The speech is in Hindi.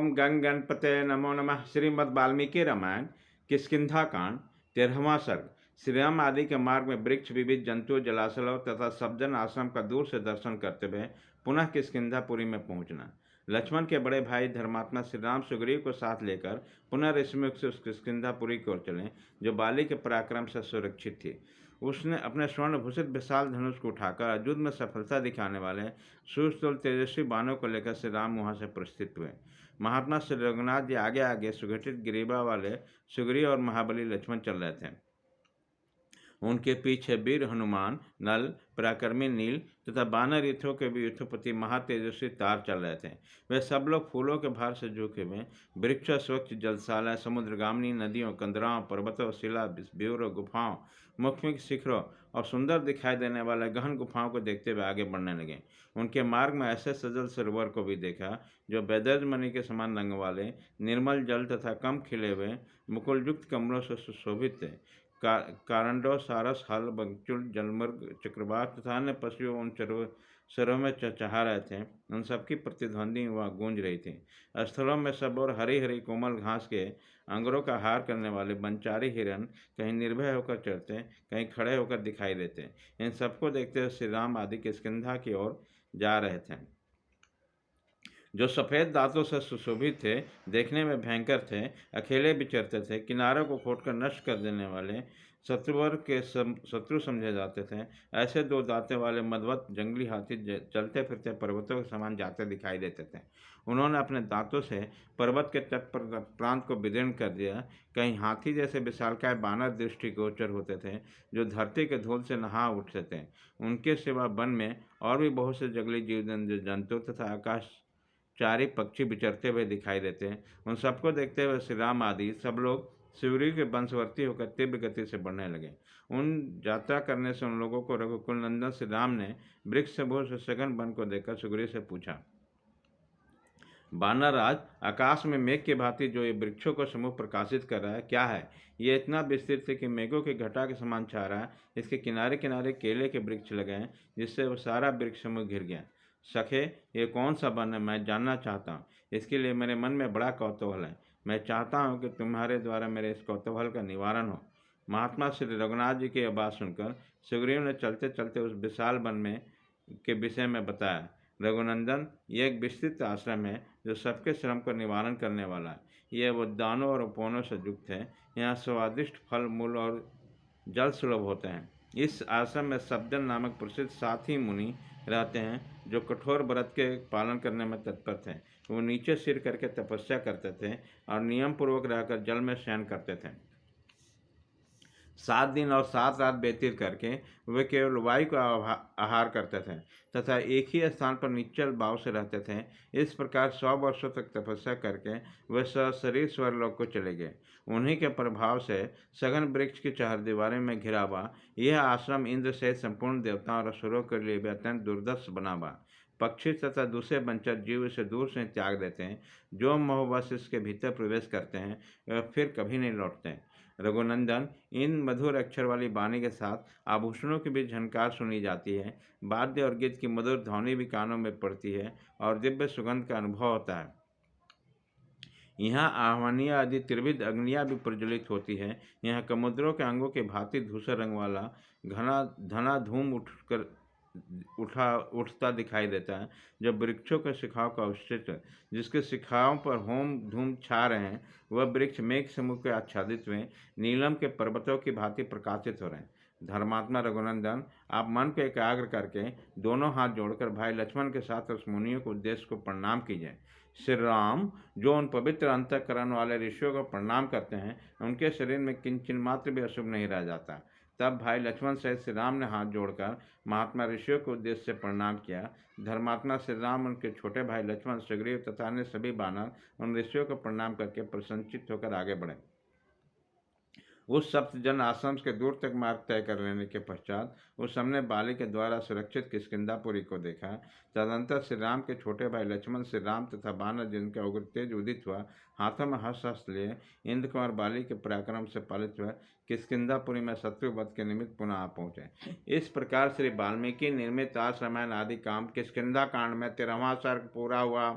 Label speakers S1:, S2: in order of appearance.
S1: ओम गंग गणपते नमो नमः। श्रीमद् वाल्मीकि रामायण किष्किंधा कांड 13वां सर्ग। श्री राम आदि के मार्ग में वृक्ष, विविध जंतु, जलाशयों तथा सज्जन आश्रम का दूर से दर्शन करते हुए पुनः किष्किंधापुरी में पहुंचना। लक्ष्मण के बड़े भाई धर्मात्मा श्री राम सुग्रीव को साथ लेकर पुनः ऋषिमुख से उस किष्किंधापुरी की ओर चले जो बाली के पराक्रम से सुरक्षित थी। उसने अपने स्वर्णभूषित विशाल धनुष को उठाकर युद्ध में सफलता दिखाने वाले सूर्यतुल्य तेजस्वी बाणों को लेकर श्री राम वहां से प्रस्थित हुए। महात्मा श्री रघुनाथ जी आगे आगे सुगठित ग्रीवा वाले सुग्रीव और महाबली लक्ष्मण चल रहे थे। उनके पीछे वीर हनुमान, नल, पराक्रमी नील तथा बानर युद्धों के भी युद्धपति महातेजस्वी तार चल रहे थे। वे सब लोग फूलों के भार से झुके हुए वृक्ष, स्वच्छ जलशाला, समुद्रगामिनी नदियों, कंदराओं, पर्वतों, शिला, ब्यूरों, गुफाओं, मुख्य शिखरों और सुंदर दिखाई देने वाले गहन गुफाओं को देखते हुए आगे बढ़ने लगे। उनके मार्ग में ऐसे सजल सरोवर को भी देखा जो वैदर्भ मणि के समान रंग वाले, निर्मल जल तथा कम खिले हुए मुकुलयुक्त कमलों से सुशोभित थे। कारंडो, सारस, हल, बंचुल, जलमर्ग, चक्रवात तथा अन्य पशुओं उन सरों में चहचहा रहे थे। उन सबकी प्रतिध्वनि वहाँ गूंज रही थी। स्थलों में सब और हरी हरी कोमल घास के अंगरों का हार करने वाले बनचारी हिरन कहीं निर्भय होकर चढ़ते, कहीं खड़े होकर दिखाई देते। इन सबको देखते हुए श्री राम आदि किष्किंधा की ओर जा रहे थे, जो सफ़ेद दांतों से सुशोभित थे, देखने में भयंकर थे, अकेले विचरते थे, किनारों को खोदकर नष्ट कर देने वाले शत्रुवर के शत्रु समझे जाते थे। ऐसे दो दांतें वाले मदवत जंगली हाथी चलते फिरते पर्वतों के समान जाते दिखाई देते थे। उन्होंने अपने दांतों से पर्वत के तट पर प्रांत को विदीर्ण कर दिया। कहीं हाथी जैसे विशालकाय बानर दृष्टिगोचर होते थे, जो धरती के धूल से नहा उठते थे। उनके सिवा वन में और भी बहुत से जंगली जीव जंतु तथा आकाश चारी पक्षी विचरते हुए दिखाई देते हैं। उन सबको देखते हुए श्री राम आदि सब लोग सुग्रीव के वंशवर्ती होकर तीव्र गति से बढ़ने लगे। उन यात्रा करने से उन लोगों को रघुकुल नंदन श्री राम ने वृक्ष से बहुत सघन वन को देखकर सुग्रीव से पूछा, बानरराज, आकाश में मेघ के भांति जो ये वृक्षों का समूह प्रकाशित कर रहा है, क्या है? ये इतना विस्तृत है कि मेघों की घटा के समान छा रहा है। इसके किनारे किनारे केले के वृक्ष लगे हैं, जिससे वह सारा वृक्ष समूह घिर गया। सखे, ये कौन सा वन है? मैं जानना चाहता हूँ। इसके लिए मेरे मन में बड़ा कौतूहल है। मैं चाहता हूँ कि तुम्हारे द्वारा मेरे इस कौतूहल का निवारण हो। महात्मा श्री रघुनाथ जी की आवाज़ सुनकर सुग्रीव ने चलते चलते उस विशाल वन में के विषय में बताया। रघुनंदन, ये एक विस्तृत आश्रम है जो सबके श्रम का निवारण करने वाला है। यह उद्यानों और उपवनों से युक्त है। यहाँ स्वादिष्ट फल, मूल और जल सुलभ होते हैं। इस आश्रम में सब्जन नामक प्रसिद्ध साथी मुनि रहते हैं, जो कठोर व्रत के पालन करने में तत्पर थे। वो नीचे सिर करके तपस्या करते थे और नियम पूर्वक रहकर जल में शयन करते थे। 7 दिन और 7 रात व्यतीत करके वे केवल वायु का आहार करते थे तथा एक ही स्थान पर निश्चल भाव से रहते थे। इस प्रकार 100 वर्षों तक तपस्या करके वे सशरीर स्वर्गलोक को चले गए। उन्हीं के प्रभाव से सघन वृक्ष की चहारदीवारी में घिरा हुआ यह आश्रम इंद्र सहित संपूर्ण देवताओं और असुरों के लिए भी अत्यंत दुर्दर्श बना हुआ। पक्षी तथा दूसरे वंचक जीव इसे दूर से त्याग देते हैं। जो मोहवश इसके भीतर प्रवेश करते हैं वे फिर कभी नहीं लौटते। रघुनंदन, इन मधुर अक्षर वाली वाणी के साथ आभूषणों की भी झनकार सुनी जाती है। वाद्य और गीत की मधुर ध्वनि भी कानों में पड़ती है और दिव्य सुगंध का अनुभव होता है। यहाँ आह्वनीय आदि त्रिविध अग्नियाँ भी प्रज्वलित होती है। यहाँ समुद्रों के अंगों के भांति धूसर रंग वाला घना धूम उठता दिखाई देता है, जब वृक्षों के शिखाओं का अवशिष्ट, जिसके शिखाओं पर होम धूम छा रहे हैं, वह वृक्ष मेघ समूह के आच्छादित हुए नीलम के पर्वतों की भांति प्रकाशित हो रहे हैं। धर्मात्मा रघुनंदन, आप मन को एकाग्र करके दोनों हाथ जोड़कर भाई लक्ष्मण के साथ उस मुनियों को उद्देश्य को प्रणाम कीजिए। श्री राम, जो उन पवित्र अंतःकरण वाले ऋषियों को प्रणाम करते हैं, उनके शरीर में किंचन मात्र भी अशुभ नहीं रह जाता। तब भाई लक्ष्मण सहित श्री राम ने हाथ जोड़कर महात्मा ऋषियों के उद्देश्य से प्रणाम किया। धर्मात्मा श्री राम उनके छोटे भाई लक्ष्मण, सुग्रीव तथा अन्य सभी बानर उन ऋषियों को प्रणाम करके प्रसन्नचित्त होकर आगे बढ़े। उस सप्तजन आश्रम के दूर तक मार्ग तय कर लेने के पश्चात उस सबने बाली के द्वारा सुरक्षित किष्किंधापुरी को देखा। तदंतर श्री राम के छोटे भाई लक्ष्मण, श्री राम तथा बानर जिनका उग्र तेज उदित हुआ, हाथों में हस्त लिए इंद्र कुमार बाली के पराक्रम से पालित हुआ किष्किंधापुरी में शत्रुवध के निमित्त पुनः आ पहुँचे। इस प्रकार श्री वाल्मीकि निर्मित आस रामायण आदि काम किष्किंधा कांड में 13वां सर्ग पूरा हुआ।